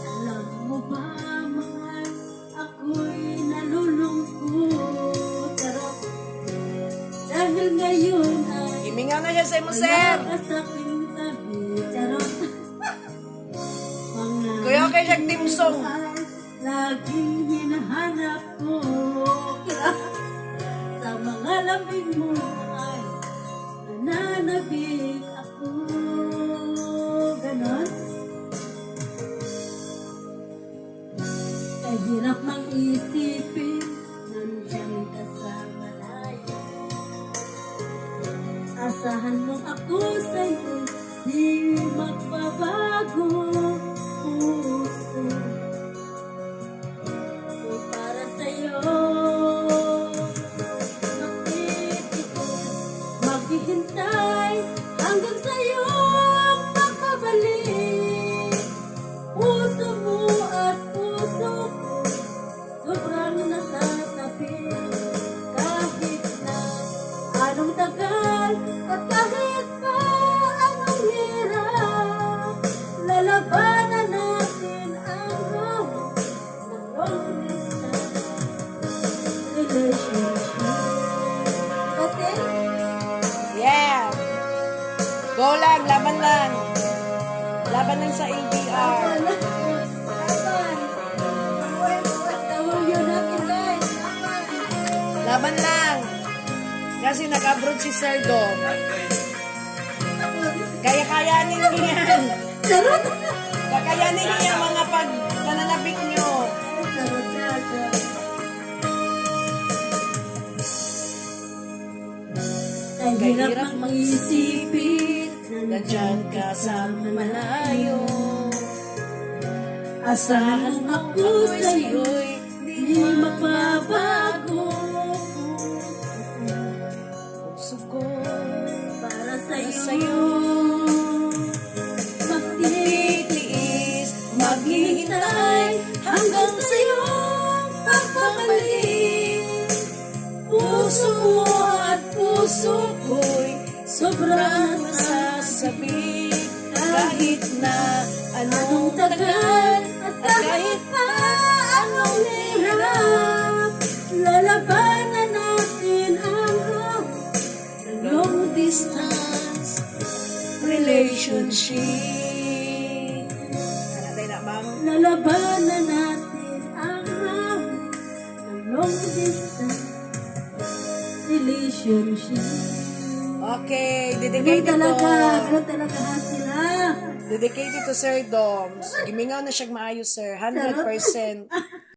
Alam mo ba, mahal, ako'y nalulungkot. Charot. Dahil ngayon ay Himingaw na siya sa imo, sir. wala ka sa aking tabi. Charot. Mga Kuya, okay siya timsong. laging hinahanap ko. Sa mga lamig mo ay nananabik ako. Ganon. Kahirap mang isipin, nandiyan ka sa malayo. Asahan mo ako sa'yo, di magbabago. Puso ko para sa'yo. Maghihintay hanggang sa'yo makabalik. Puso mo at puso ko sobrang nasasabi. Kahit na anong tagal at kahit pa anong hirap, lalabanan natin ang hamon ng long distance relationship. Kasi Yeah. Go lang, laban lang. Laban lang sa ADR. Laban lang. Kasi nag-abroad si Sir Dom. Kaya-kayanin niyo yan. Kakayanin niyo yung mga pananabik niyo. Kahirap mang isipin, Nandyan ka sa malayo. asahan ako sa'yo, Sa'yo'y di magbabago. puso ko Para sa'yo, sa'yo. magtitiis, Maghihintay hanggang sa'yo pagbabalik. Puso mo at puso ko'y sobrang nasasabi kahit na anong anong tagal at kahit pa anong hirap, lalabanan natin ang long distance relationship. Natin na, ma'am. lalabanan natin ang long distance relationship. Okay, Ganun dedicated talaga, to. ganun talaga sila. Dedicated to Sir Dom. Gimingaw na siya maayo, sir. 100%.